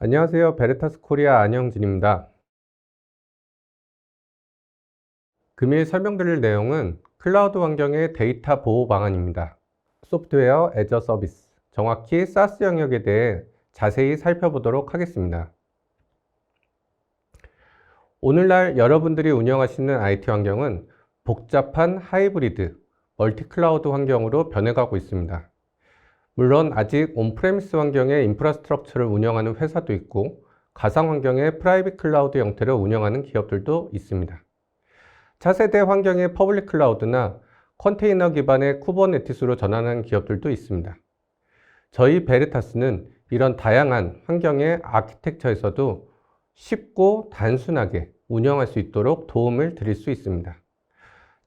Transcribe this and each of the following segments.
안녕하세요. 베르타스 코리아 안영진입니다. 금일 설명드릴 내용은 클라우드 환경의 데이터 보호 방안입니다. 소프트웨어 애저 서비스, 정확히 SaaS 영역에 대해 자세히 살펴보도록 하겠습니다. 오늘날 여러분들이 운영하시는 IT 환경은 복잡한 하이브리드, 멀티 클라우드 환경으로 변해가고 있습니다. 물론 아직 온프레미스 환경의 인프라스트럭처를 운영하는 회사도 있고 가상 환경의 프라이빗 클라우드 형태로 운영하는 기업들도 있습니다. 차세대 환경의 퍼블릭 클라우드나 컨테이너 기반의 쿠버네티스로 전환하는 기업들도 있습니다. 저희 베르타스는 이런 다양한 환경의 아키텍처에서도 쉽고 단순하게 운영할 수 있도록 도움을 드릴 수 있습니다.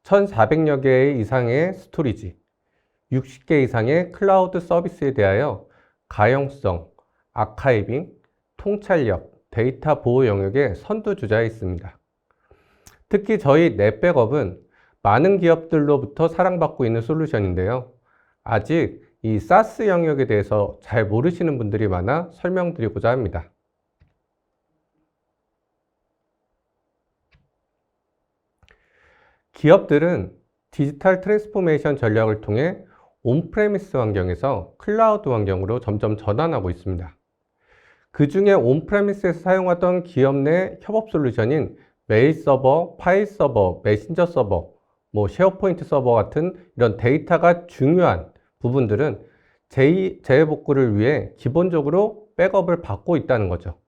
1400여 개 이상의 스토리지, 60개 이상의 클라우드 서비스에 대하여 가용성, 아카이빙, 통찰력, 데이터 보호 영역의 선두주자에 있습니다. 특히 저희 넷백업은 많은 기업들로부터 사랑받고 있는 솔루션인데요. 아직 이 SaaS 영역에 대해서 잘 모르시는 분들이 많아 설명드리고자 합니다. 기업들은 디지털 트랜스포메이션 전략을 통해 온프레미스 환경에서 클라우드 환경으로 점점 전환하고 있습니다. 그 중에 온프레미스에서 사용하던 기업 내 협업 솔루션인 메일 서버, 파일 서버, 메신저 서버, 쉐어포인트 서버 같은 이런 데이터가 중요한 부분들은 재해복구를 위해 기본적으로 백업을 받고 있다는 거죠.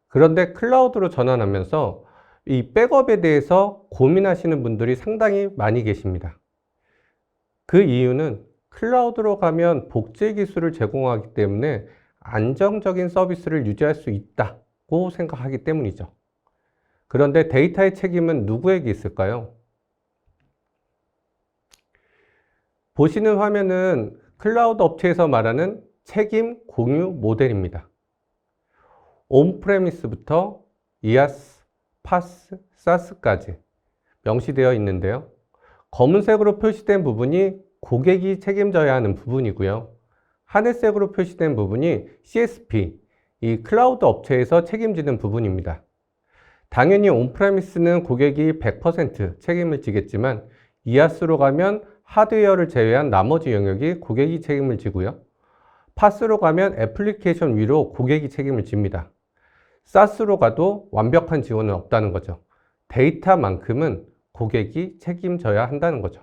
그런데 클라우드로 전환하면서 이 백업에 대해서 고민하시는 분들이 상당히 많이 계십니다. 그 이유는 클라우드로 가면 복제 기술을 제공하기 때문에 안정적인 서비스를 유지할 수 있다고 생각하기 때문이죠. 그런데 데이터의 책임은 누구에게 있을까요? 보시는 화면은 클라우드 업체에서 말하는 책임 공유 모델입니다. 온프레미스부터 IaaS, PaaS, SaaS까지 명시되어 있는데요. 검은색으로 표시된 부분이 고객이 책임져야 하는 부분이고요. 하늘색으로 표시된 부분이 CSP, 이 클라우드 업체에서 책임지는 부분입니다. 당연히 온프레미스는 고객이 100% 책임을 지겠지만 IaaS로 가면 하드웨어를 제외한 나머지 영역이 고객이 책임을 지고요. PaaS로 가면 애플리케이션 위로 고객이 책임을 집니다. SaaS로 가도 완벽한 지원은 없다는 거죠. 데이터만큼은 고객이 책임져야 한다는 거죠.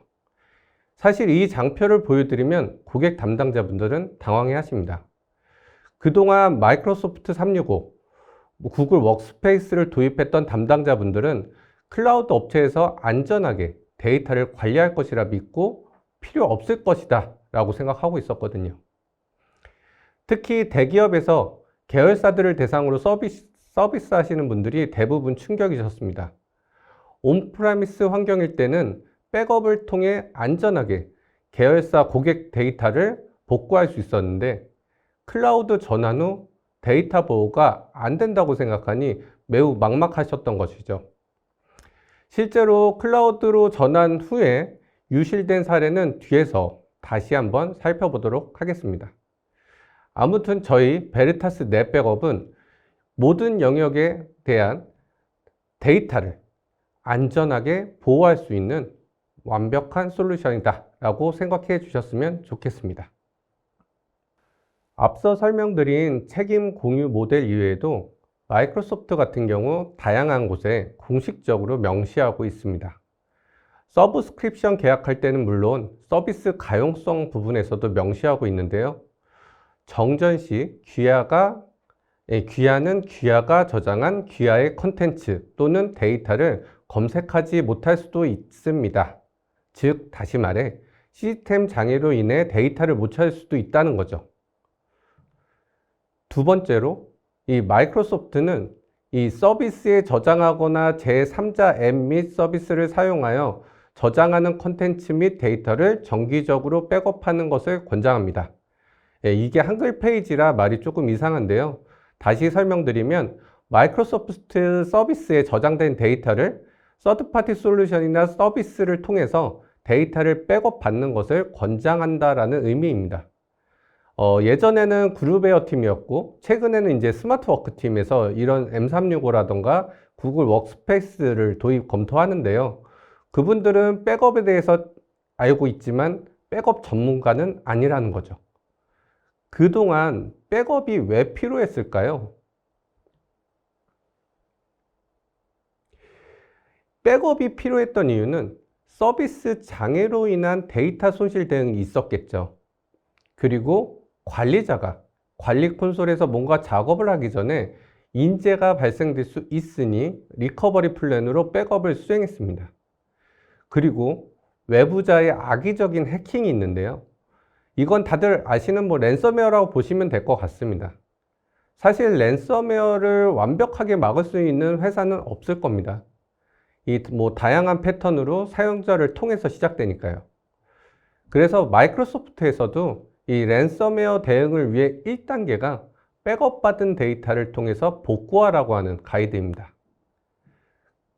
사실 이 장표를 보여드리면 고객 담당자분들은 당황해 하십니다. 그동안 마이크로소프트 365, 구글 워크스페이스를 도입했던 담당자분들은 클라우드 업체에서 안전하게 데이터를 관리할 것이라 믿고 필요 없을 것이다 라고 생각하고 있었거든요. 특히 대기업에서 계열사들을 대상으로 서비스 하시는 분들이 대부분 충격이셨습니다. 온프레미스 환경일 때는 백업을 통해 안전하게 계열사 고객 데이터를 복구할 수 있었는데 클라우드 전환 후 데이터 보호가 안 된다고 생각하니 매우 막막하셨던 것이죠. 실제로 클라우드로 전환 후에 유실된 사례는 뒤에서 다시 한번 살펴보도록 하겠습니다. 아무튼 저희 베르타스 넷백업은 모든 영역에 대한 데이터를 안전하게 보호할 수 있는 완벽한 솔루션이다 라고 생각해 주셨으면 좋겠습니다. 앞서 설명드린 책임 공유 모델 이외에도 마이크로소프트 같은 경우 다양한 곳에 공식적으로 명시하고 있습니다. 서브스크립션 계약할 때는 물론 서비스 가용성 부분에서도 명시하고 있는데요. 정전 시 귀하는 귀하가 저장한 귀하의 컨텐츠 또는 데이터를 검색하지 못할 수도 있습니다. 즉, 다시 말해 시스템 장애로 인해 데이터를 못 찾을 수도 있다는 거죠. 두 번째로, 이 마이크로소프트는 이 서비스에 저장하거나 제3자 앱 및 서비스를 사용하여 저장하는 컨텐츠 및 데이터를 정기적으로 백업하는 것을 권장합니다. 이게 한글 페이지라 말이 조금 이상한데요. 다시 설명드리면 마이크로소프트 서비스에 저장된 데이터를 서드파티 솔루션이나 서비스를 통해서 데이터를 백업 받는 것을 권장한다라는 의미입니다. 예전에는 그룹웨어 팀이었고, 최근에는 이제 스마트워크 팀에서 이런 M365라던가 구글 워크스페이스를 도입 검토하는데요. 그분들은 백업에 대해서 알고 있지만 백업 전문가는 아니라는 거죠. 그동안 백업이 왜 필요했을까요? 백업이 필요했던 이유는 서비스 장애로 인한 데이터 손실 등이 있었겠죠. 그리고 관리자가 관리 콘솔에서 뭔가 작업을 하기 전에 인재가 발생될 수 있으니 리커버리 플랜으로 백업을 수행했습니다. 그리고 외부자의 악의적인 해킹이 있는데요. 이건 다들 아시는 랜섬웨어라고 보시면 될 것 같습니다. 사실 랜섬웨어를 완벽하게 막을 수 있는 회사는 없을 겁니다. 다양한 패턴으로 사용자를 통해서 시작되니까요. 그래서 마이크로소프트에서도 이 랜섬웨어 대응을 위해 1단계가 백업받은 데이터를 통해서 복구하라고 하는 가이드입니다.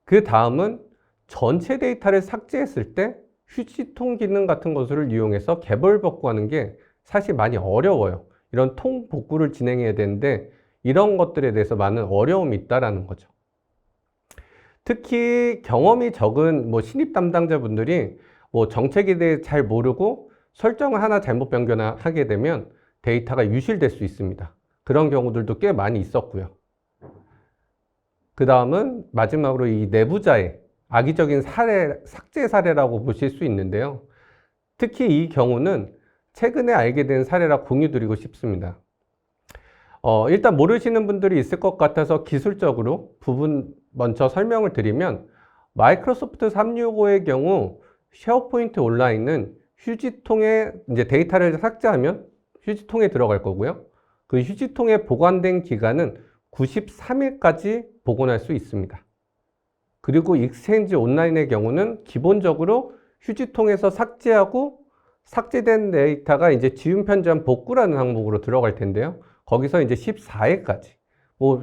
그 다음은 전체 데이터를 삭제했을 때 휴지통 기능 같은 것을 이용해서 개별 복구하는 게 사실 많이 어려워요. 이런 통 복구를 진행해야 되는데 이런 것들에 대해서 많은 어려움이 있다는 거죠. 특히 경험이 적은 신입 담당자분들이 정책에 대해 잘 모르고 설정을 하나 잘못 변경하게 되면 데이터가 유실될 수 있습니다. 그런 경우들도 꽤 많이 있었고요. 그 다음은 마지막으로 이 내부자의 악의적인 삭제 사례라고 보실 수 있는데요. 특히 이 경우는 최근에 알게 된 사례라 공유드리고 싶습니다. 일단 모르시는 분들이 있을 것 같아서 기술적으로 부분 먼저 설명을 드리면 마이크로소프트 365의 경우 쉐어포인트 온라인은 휴지통에 이제 데이터를 삭제하면 휴지통에 들어갈 거고요. 그 휴지통에 보관된 기간은 93일까지 복원할 수 있습니다. 그리고 익스체인지 온라인의 경우는 기본적으로 휴지통에서 삭제하고 삭제된 데이터가 이제 지운 편지한 복구라는 항목으로 들어갈 텐데요. 거기서 이제 14일까지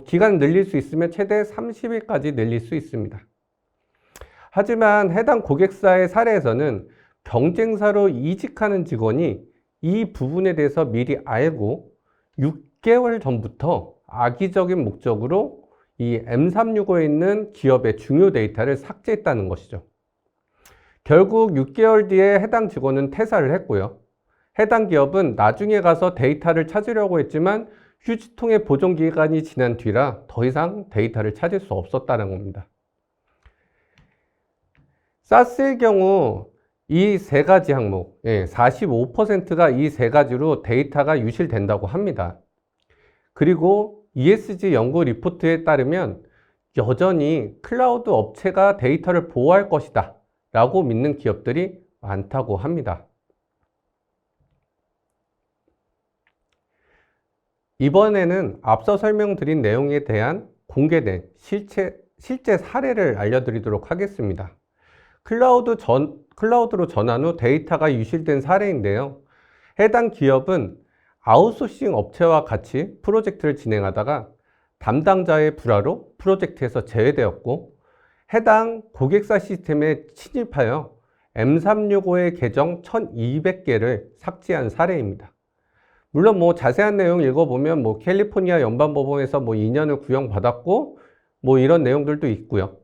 기간 늘릴 수 있으면 최대 30일까지 늘릴 수 있습니다. 하지만 해당 고객사의 사례에서는 경쟁사로 이직하는 직원이 이 부분에 대해서 미리 알고 6개월 전부터 악의적인 목적으로 이 M365에 있는 기업의 중요 데이터를 삭제했다는 것이죠. 결국 6개월 뒤에 해당 직원은 퇴사를 했고요. 해당 기업은 나중에 가서 데이터를 찾으려고 했지만 휴지통의 보존 기간이 지난 뒤라 더 이상 데이터를 찾을 수 없었다는 겁니다. 사스의 경우 이 세 가지 항목, 45%가 이 세 가지로 데이터가 유실된다고 합니다. 그리고 ESG 연구 리포트에 따르면 여전히 클라우드 업체가 데이터를 보호할 것이다 라고 믿는 기업들이 많다고 합니다. 이번에는 앞서 설명드린 내용에 대한 공개된 실제 사례를 알려드리도록 하겠습니다. 클라우드로 전환 후 데이터가 유실된 사례인데요. 해당 기업은 아웃소싱 업체와 같이 프로젝트를 진행하다가 담당자의 불화로 프로젝트에서 제외되었고 해당 고객사 시스템에 침입하여 M365의 계정 1200개를 삭제한 사례입니다. 물론 자세한 내용 읽어보면 캘리포니아 연방법원에서 2년을 구형받았고 이런 내용들도 있고요.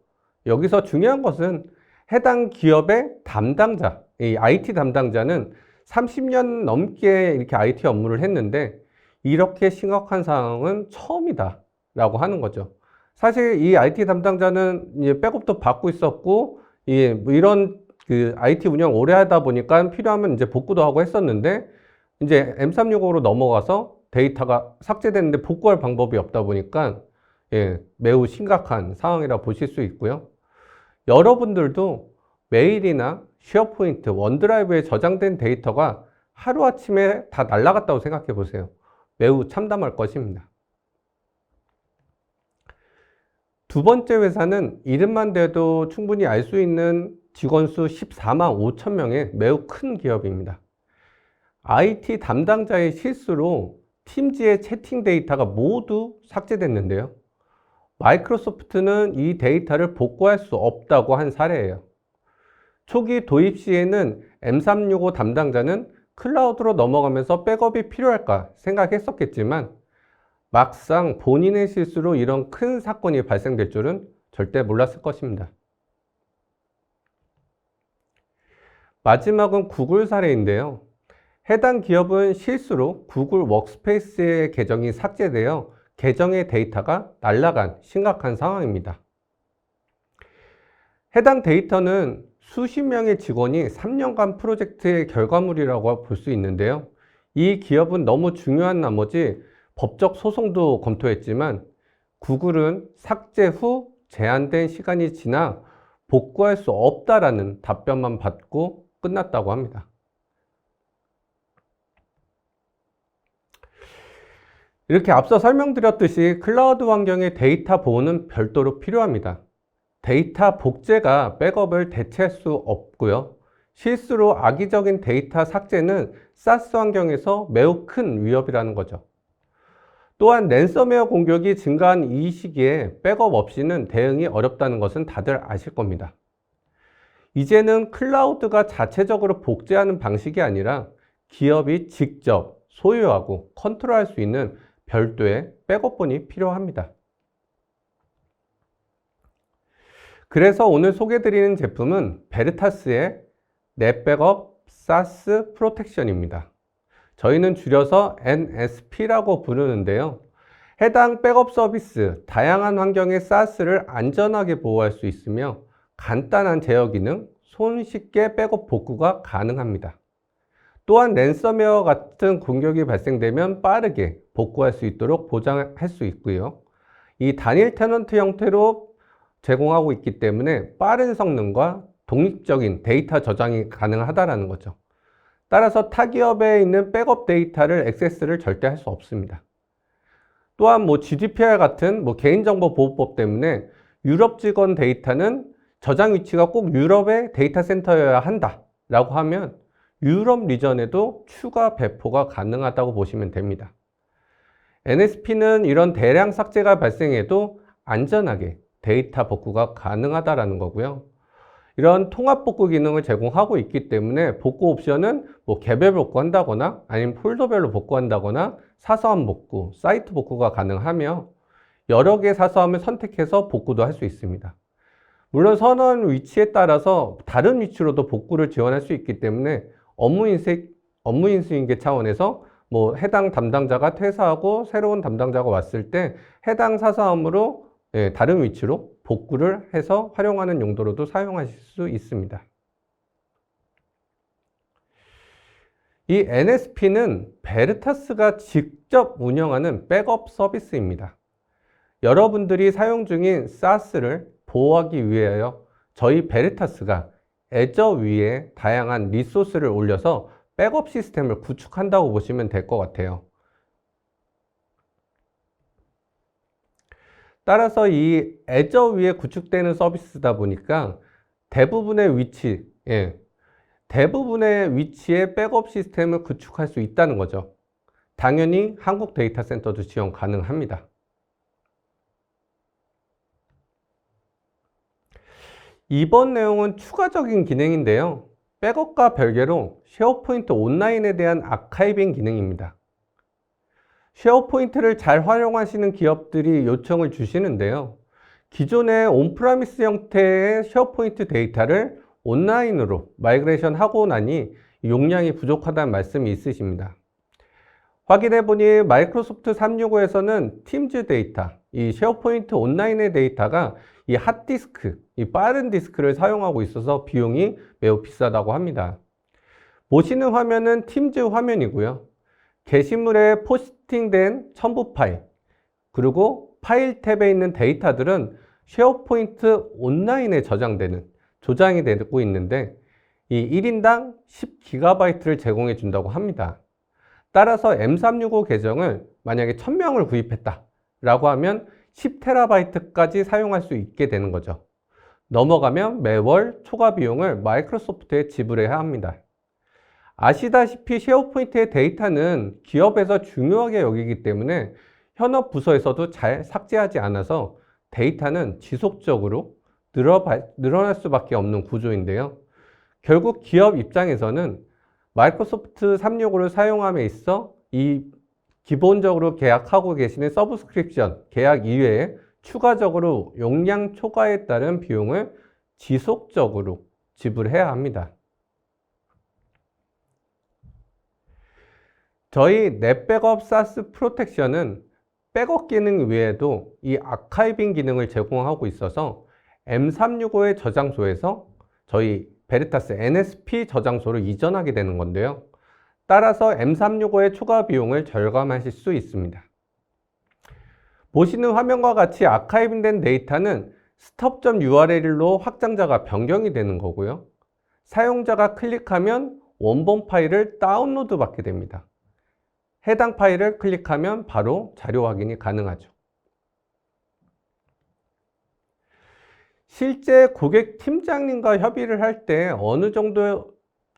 여기서 중요한 것은 해당 기업의 담당자, 이 IT 담당자는 30년 넘게 이렇게 IT 업무를 했는데 이렇게 심각한 상황은 처음이다 라고 하는 거죠. 사실 이 IT 담당자는 이제 백업도 받고 있었고 이런 IT 운영 오래 하다 보니까 필요하면 이제 복구도 하고 했었는데 이제 M365로 넘어가서 데이터가 삭제됐는데 복구할 방법이 없다 보니까 매우 심각한 상황이라 보실 수 있고요. 여러분들도 메일이나 쉐어포인트, 원드라이브에 저장된 데이터가 하루아침에 다 날아갔다고 생각해 보세요. 매우 참담할 것입니다. 두 번째 회사는 이름만 대도 충분히 알 수 있는 직원 수 14만 5천 명의 매우 큰 기업입니다. IT 담당자의 실수로 팀즈의 채팅 데이터가 모두 삭제됐는데요. 마이크로소프트는 이 데이터를 복구할 수 없다고 한 사례예요. 초기 도입 시에는 M365 담당자는 클라우드로 넘어가면서 백업이 필요할까 생각했었겠지만 막상 본인의 실수로 이런 큰 사건이 발생될 줄은 절대 몰랐을 것입니다. 마지막은 구글 사례인데요. 해당 기업은 실수로 구글 워크스페이스의 계정이 삭제되어 계정의 데이터가 날아간 심각한 상황입니다. 해당 데이터는 수십 명의 직원이 3년간 프로젝트의 결과물이라고 볼 수 있는데요. 이 기업은 너무 중요한 나머지 법적 소송도 검토했지만 구글은 삭제 후 제한된 시간이 지나 복구할 수 없다라는 답변만 받고 끝났다고 합니다. 이렇게 앞서 설명드렸듯이 클라우드 환경의 데이터 보호는 별도로 필요합니다. 데이터 복제가 백업을 대체할 수 없고요. 실수로 악의적인 데이터 삭제는 사스 환경에서 매우 큰 위협이라는 거죠. 또한 랜섬웨어 공격이 증가한 이 시기에 백업 없이는 대응이 어렵다는 것은 다들 아실 겁니다. 이제는 클라우드가 자체적으로 복제하는 방식이 아니라 기업이 직접 소유하고 컨트롤할 수 있는 별도의 백업본이 필요합니다. 그래서 오늘 소개해드리는 제품은 베르타스의 넷백업 사스 프로텍션입니다. 저희는 줄여서 NSP라고 부르는데요. 해당 백업 서비스, 다양한 환경의 사스를 안전하게 보호할 수 있으며 간단한 제어 기능, 손쉽게 백업 복구가 가능합니다. 또한 랜섬웨어 같은 공격이 발생되면 빠르게 복구할 수 있도록 보장할 수 있고요. 이 단일 테넌트 형태로 제공하고 있기 때문에 빠른 성능과 독립적인 데이터 저장이 가능하다는 거죠. 따라서 타 기업에 있는 백업 데이터를 액세스를 절대 할 수 없습니다. 또한 GDPR 같은 개인정보 보호법 때문에 유럽 직원 데이터는 저장 위치가 꼭 유럽의 데이터 센터여야 한다라고 하면 유럽 리전에도 추가 배포가 가능하다고 보시면 됩니다. NSP는 이런 대량 삭제가 발생해도 안전하게 데이터 복구가 가능하다는 거고요. 이런 통합 복구 기능을 제공하고 있기 때문에 복구 옵션은 개별 복구한다거나 아니면 폴더별로 복구한다거나 사서함 복구, 사이트 복구가 가능하며 여러 개의 사서함을 선택해서 복구도 할 수 있습니다. 물론 선언 위치에 따라서 다른 위치로도 복구를 지원할 수 있기 때문에 업무 인수인계 차원에서 해당 담당자가 퇴사하고 새로운 담당자가 왔을 때 해당 사서함으로 다른 위치로 복구를 해서 활용하는 용도로도 사용하실 수 있습니다. 이 NSP는 베르타스가 직접 운영하는 백업 서비스입니다. 여러분들이 사용 중인 사스를 보호하기 위하여 저희 베르타스가 애저 위에 다양한 리소스를 올려서 백업 시스템을 구축한다고 보시면 될 것 같아요. 따라서 이 애저 위에 구축되는 서비스다 보니까 대부분의 위치에 백업 시스템을 구축할 수 있다는 거죠. 당연히 한국 데이터 센터도 지원 가능합니다. 이번 내용은 추가적인 기능인데요. 백업과 별개로 쉐어포인트 온라인에 대한 아카이빙 기능입니다. 쉐어포인트를 잘 활용하시는 기업들이 요청을 주시는데요. 기존의 온프라미스 형태의 쉐어포인트 데이터를 온라인으로 마이그레이션 하고 나니 용량이 부족하다는 말씀이 있으십니다. 확인해 보니 마이크로소프트 365에서는 팀즈 데이터, 이 쉐어포인트 온라인의 데이터가 이 핫디스크, 이 빠른 디스크를 사용하고 있어서 비용이 매우 비싸다고 합니다. 보시는 화면은 팀즈 화면이고요. 게시물에 포스팅된 첨부 파일, 그리고 파일 탭에 있는 데이터들은 쉐어포인트 온라인에 조장이 되고 있는데 이 1인당 10GB를 제공해 준다고 합니다. 따라서 M365 계정을 만약에 1000명을 구입했다 라고 하면 10TB까지 사용할 수 있게 되는 거죠. 넘어가면 매월 초과 비용을 마이크로소프트에 지불해야 합니다. 아시다시피 쉐어포인트의 데이터는 기업에서 중요하게 여기기 때문에 현업 부서에서도 잘 삭제하지 않아서 데이터는 지속적으로 늘어날 수밖에 없는 구조인데요. 결국 기업 입장에서는 마이크로소프트 365를 사용함에 있어 이 기본적으로 계약하고 계시는 서브스크립션 계약 이외에 추가적으로 용량 초과에 따른 비용을 지속적으로 지불해야 합니다. 저희 넷백업 사스 프로텍션은 백업 기능 외에도 이 아카이빙 기능을 제공하고 있어서 M365의 저장소에서 저희 베리타스 NSP 저장소로 이전하게 되는 건데요. 따라서 M365의 추가 비용을 절감하실 수 있습니다. 보시는 화면과 같이 아카이빙된 데이터는 stop.url로 확장자가 변경이 되는 거고요. 사용자가 클릭하면 원본 파일을 다운로드 받게 됩니다. 해당 파일을 클릭하면 바로 자료 확인이 가능하죠. 실제 고객 팀장님과 협의를 할 때 어느 정도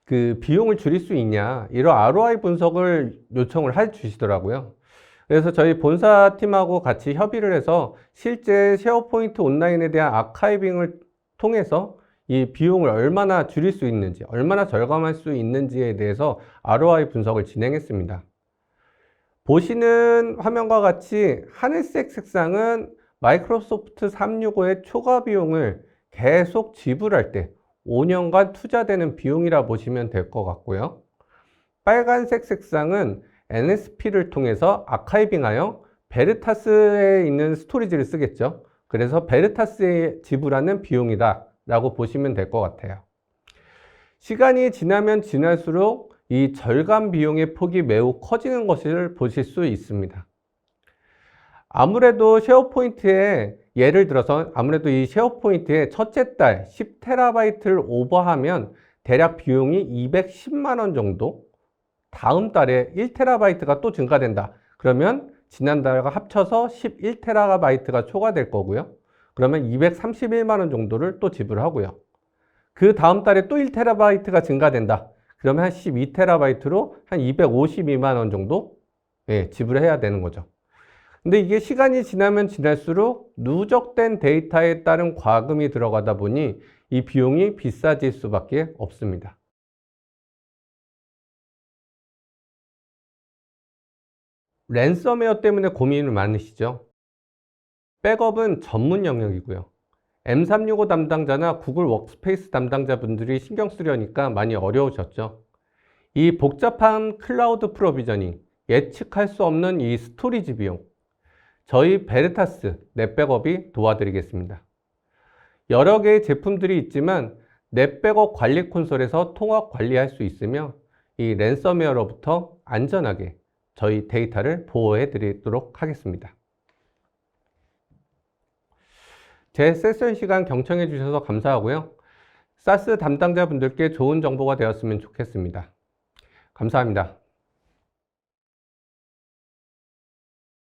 비용을 줄일 수 있냐, 이런 ROI 분석을 요청을 해 주시더라고요. 그래서 저희 본사팀하고 같이 협의를 해서 실제 쉐어포인트 온라인에 대한 아카이빙을 통해서 이 비용을 얼마나 줄일 수 있는지, 얼마나 절감할 수 있는지에 대해서 ROI 분석을 진행했습니다. 보시는 화면과 같이 하늘색 색상은 마이크로소프트 365의 초과 비용을 계속 지불할 때 5년간 투자되는 비용이라 보시면 될 것 같고요. 빨간색 색상은 NSP를 통해서 아카이빙하여 베르타스에 있는 스토리지를 쓰겠죠. 그래서 베르타스에 지불하는 비용이다 라고 보시면 될 것 같아요. 시간이 지나면 지날수록 이 절감 비용의 폭이 매우 커지는 것을 보실 수 있습니다. 아무래도 쉐어포인트에 예를 들어서 아무래도 이 쉐어포인트에 첫째 달 10TB를 오버하면 대략 비용이 210만 원 정도, 다음 달에 1TB가 또 증가된다. 그러면 지난달과 합쳐서 11TB가 초과될 거고요. 그러면 231만 원 정도를 또 지불하고요. 그 다음 달에 또 1TB가 증가된다. 그러면 한 12TB로 한 252만 원 정도 지불해야 되는 거죠. 근데 이게 시간이 지나면 지날수록 누적된 데이터에 따른 과금이 들어가다 보니 이 비용이 비싸질 수밖에 없습니다. 랜섬웨어 때문에 고민이 많으시죠? 백업은 전문 영역이고요. M365 담당자나 구글 워크스페이스 담당자분들이 신경 쓰려니까 많이 어려우셨죠. 이 복잡한 클라우드 프로비저닝, 예측할 수 없는 이 스토리지 비용, 저희 베르타스 넷백업이 도와드리겠습니다. 여러 개의 제품들이 있지만 넷백업 관리 콘솔에서 통합 관리할 수 있으며 이 랜섬웨어로부터 안전하게 저희 데이터를 보호해 드리도록 하겠습니다. 제 세션 시간 경청해 주셔서 감사하고요. 사스 담당자분들께 좋은 정보가 되었으면 좋겠습니다. 감사합니다.